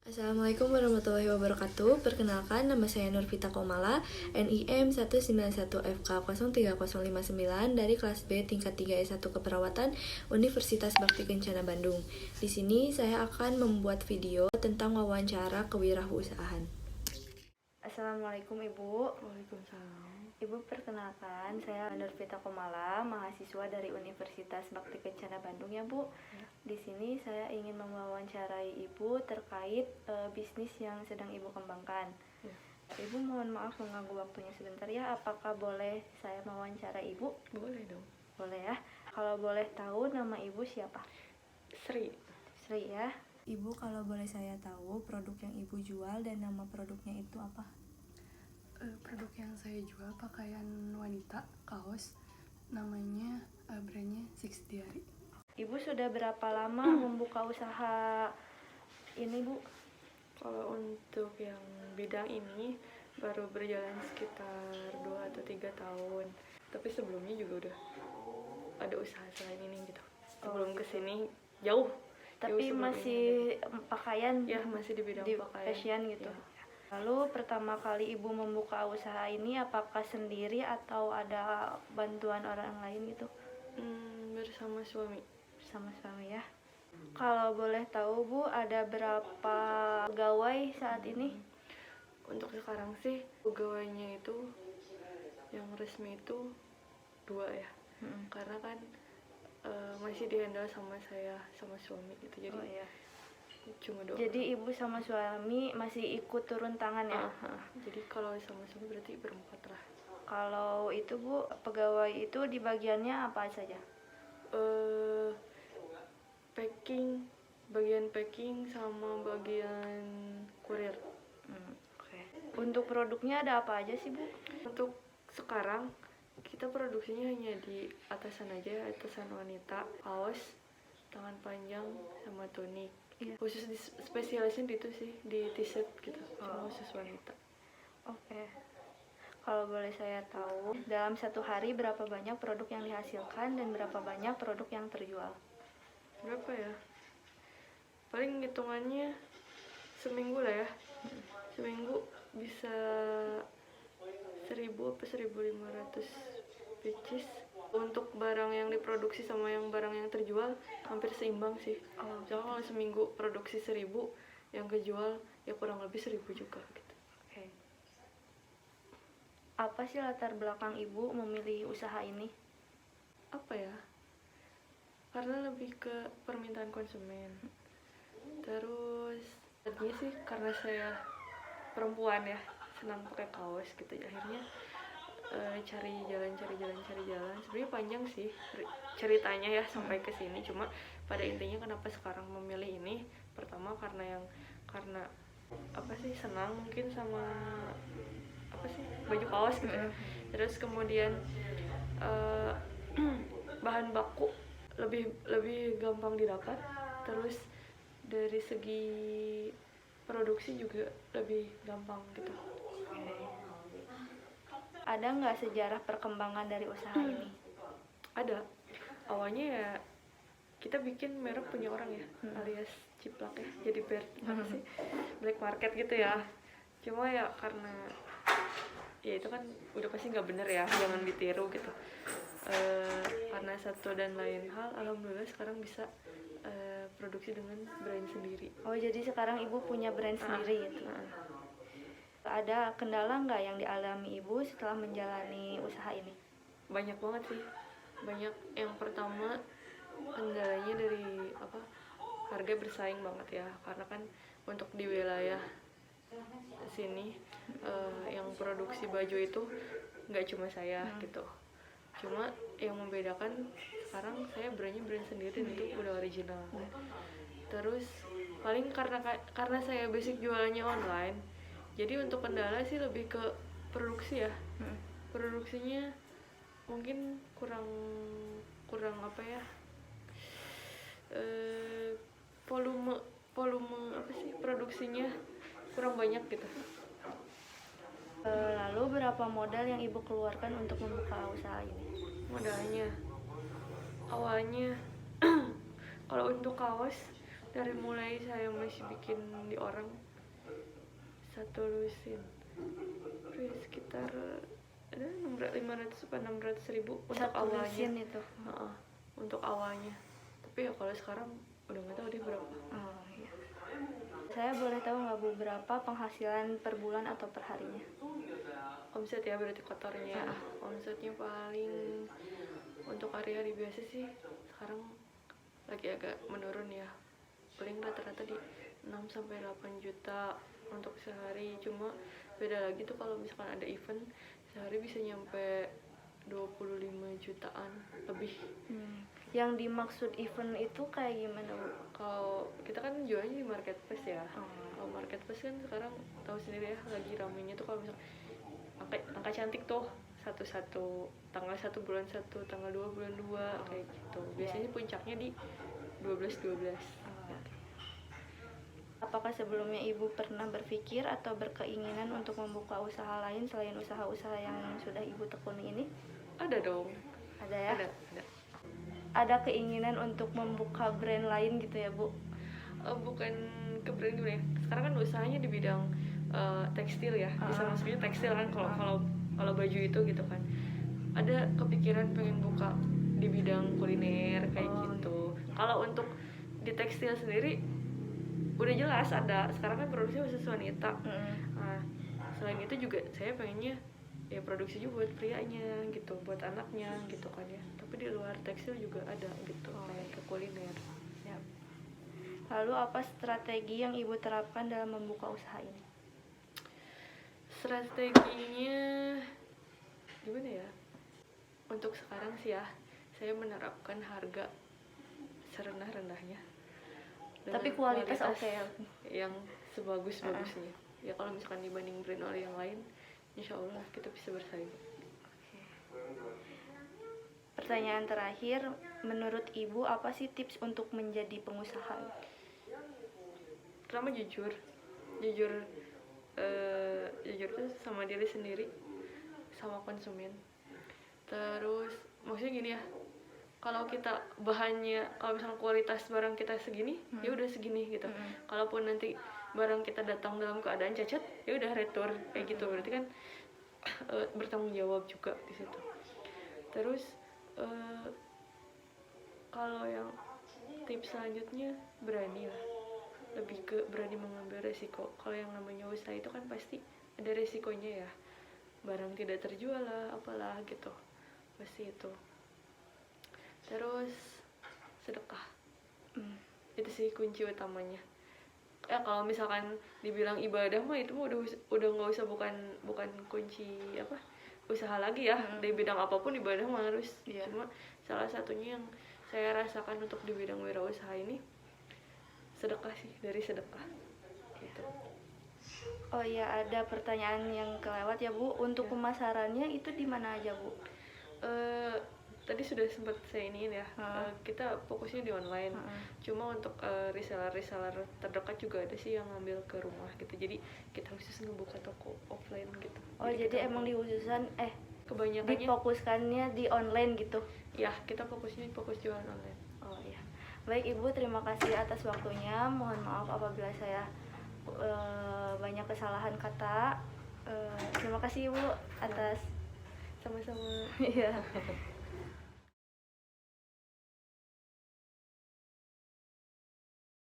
Assalamualaikum warahmatullahi wabarakatuh. Perkenalkan, nama saya Nurvita Komala, NIM 191FK03059 dari kelas B tingkat 3 S1 Keperawatan Universitas Bakti Kencana Bandung. Di sini saya akan membuat video tentang wawancara kewirausahaan. Assalamualaikum Ibu. Waalaikumsalam. Ibu, perkenalkan, saya Nurvita Komala, mahasiswa dari Universitas Bakti Kencana Bandung ya Bu. Di sini saya ingin mewawancarai Ibu terkait bisnis yang sedang Ibu kembangkan. Ibu, mohon maaf mengganggu waktunya sebentar ya. Apakah boleh saya mewawancara Ibu? Boleh dong. Boleh ya. Kalau boleh tahu nama Ibu siapa? Sri. Sri ya. Ibu, kalau boleh saya tahu produk yang Ibu jual dan nama produknya itu apa? Produk yang saya jual pakaian wanita, kaos, namanya brandnya Six Diary. Ibu sudah berapa lama membuka usaha ini Bu? Kalau untuk yang bidang ini baru berjalan sekitar 2 atau 3 tahun. Tapi sebelumnya juga udah ada usaha selain ini gitu. Sebelum kesini jauh. Tapi sebelum masih pakaian ya masih di bidang di pakaian. fashion gitu. Ya. Lalu pertama kali Ibu membuka usaha ini apakah sendiri atau ada bantuan orang lain gitu? Bersama suami. Bersama suami ya. Kalau boleh tahu Bu, ada berapa pegawai saat ini? Untuk sekarang sih pegawainya itu yang resmi itu 2 ya. Karena kan masih dihandle sama saya sama suami gitu. Jadi cuma 2. Jadi Ibu sama suami masih ikut turun tangan ya? Jadi kalau sama suami berarti berempat lah. Kalau itu Bu, pegawai itu di bagiannya apa saja? Bagian packing sama bagian kurir. Untuk produknya ada apa aja sih Bu? Untuk sekarang kita produksinya hanya di atasan aja, atasan wanita, kaos, tangan panjang sama tunik. Khusus spesialisnya di itu sih, di t-shirt gitu, cuma khusus wanita. Kalau boleh saya tahu, dalam satu hari berapa banyak produk yang dihasilkan dan berapa banyak produk yang terjual? Berapa ya? Paling hitungannya seminggu lah ya. Seminggu bisa 1.000 apa 1.500 pieces. Untuk barang yang diproduksi sama yang barang yang terjual hampir seimbang sih. Misalkan kalau seminggu produksi 1.000, yang kejual ya kurang lebih 1.000 juga gitu. Apa sih latar belakang Ibu memilih usaha ini? Apa ya? Karena lebih ke permintaan konsumen. Terus tadinya sih karena saya perempuan ya, senang pakai kaos gitu. Akhirnya cari jalan. Sebenarnya panjang sih ceritanya ya sampai ke sini. Cuma pada intinya kenapa sekarang memilih ini? Pertama karena senang mungkin sama baju kaos gitu ya. Terus kemudian bahan baku lebih gampang didapat. Terus dari segi produksi juga lebih gampang gitu. Ada nggak sejarah perkembangan dari usaha ini? Ada. Awalnya ya kita bikin merek punya orang ya, alias ciplak ya, jadi black market gitu ya. Cuma ya karena ya itu kan udah pasti nggak bener ya, jangan ditiru gitu. Karena satu dan lain hal, alhamdulillah sekarang bisa produksi dengan brand sendiri. Oh, jadi sekarang Ibu punya brand sendiri gitu. Ada kendala nggak yang dialami Ibu setelah menjalani usaha ini? Banyak banget sih. Banyak. Yang pertama kendalanya dari harga bersaing banget ya, karena kan untuk di wilayah sini yang produksi baju itu nggak cuma saya gitu. Cuma yang membedakan sekarang saya brand sendiri dan itu udah original. Terus paling karena saya basic jualannya online, jadi untuk kendala sih lebih ke produksi ya. Produksinya mungkin kurang apa ya, volume produksinya kurang banyak gitu. Lalu berapa modal yang Ibu keluarkan untuk membuka usaha ini? Modalnya awalnya kalau untuk kaos dari mulai saya masih bikin di orang satu lusin sekitar ada 500 atau 600 ribu untuk Satu awalnya. lusin itu. Untuk awalnya, tapi ya kalau sekarang udah nggak tahu deh berapa. Oh iya. Saya boleh tahu nggak Bu berapa penghasilan per bulan atau per harinya? Omset ya berarti kotornya. Omsetnya paling untuk hari-hari biasa sih sekarang lagi agak menurun ya, paling rata-rata di 6 sampai 8 juta untuk sehari. Cuma beda lagi tuh kalau misalkan ada event sehari bisa nyampe 25 jutaan lebih. Yang dimaksud event itu kayak gimana Bu? Kalau kita kan jualnya di marketplace ya. Kalau marketplace kan sekarang tahu sendiri ya lagi ramenya tuh kalau misal angka cantik tuh satu tanggal 1 bulan 1, tanggal 2 bulan 2 kayak gitu. Biasanya puncaknya di 12. Apakah sebelumnya Ibu pernah berpikir atau berkeinginan untuk membuka usaha lain selain usaha-usaha yang sudah Ibu tekuni ini? Ada dong. Ada ya? Ada. Ada keinginan untuk membuka brand lain gitu ya Bu? Bukan ke brand gimana ya? Sekarang kan usahanya di bidang tekstil ya. Bisa masuknya tekstil kan kalau baju itu gitu kan. Ada kepikiran pengen buka di bidang kuliner kayak gitu. Kalau untuk di tekstil sendiri udah jelas ada. Sekarang kan produksi khusus wanita. Nah, selain itu juga saya pengennya ya produksi juga buat prianya gitu, buat anaknya gitu kan ya. Tapi di luar tekstil juga ada gitu, kayak ke kuliner. Ya. Lalu apa strategi yang Ibu terapkan dalam membuka usaha ini? Strateginya gimana ya? Untuk sekarang sih ya, saya menerapkan harga serendah-rendahnya. Tapi kualitas oke ya? Yang sebagus-bagusnya. Ya kalau misalkan dibanding brand oleh yang lain, insya Allah kita bisa bersaing. Pertanyaan terakhir, menurut Ibu apa sih tips untuk menjadi pengusaha? Pertama jujur itu sama diri sendiri, sama konsumen. Terus maksudnya gini ya, kalau kita bahannya, kalau misalnya kualitas barang kita segini, ya udah segini gitu. Kalaupun nanti barang kita datang dalam keadaan cacat, ya udah retur kayak gitu. Berarti kan bertanggung jawab juga di situ. Terus kalau yang tips selanjutnya berani lah, lebih ke berani mengambil resiko. Kalau yang namanya usaha itu kan pasti ada resikonya ya, barang tidak terjual lah apalah gitu, pasti itu. Terus sedekah, itu sih kunci utamanya. Ya kalau misalkan dibilang ibadah mah itu mah udah nggak usah, bukan kunci apa usaha lagi ya. Di bidang apapun ibadah mah harus. Cuma salah satunya yang saya rasakan untuk di bidang wirausaha ini sedekah sih, dari sedekah gitu. Oh iya, ada pertanyaan yang kelewat ya Bu. Untuk pemasarannya itu di mana aja Bu? Tadi sudah sempat saya iniin ya. Kita fokusnya di online. Cuma untuk reseller terdekat juga ada sih yang ngambil ke rumah gitu. Jadi kita khusus ngebuka toko offline gitu. Oh jadi emang dihususan kebanyakannya difokuskannya di online gitu? Ya, kita fokus jualan online. Oh iya. Baik Ibu, terima kasih atas waktunya. Mohon maaf apabila saya banyak kesalahan kata. Terima kasih Ibu atas sama-sama. Iya.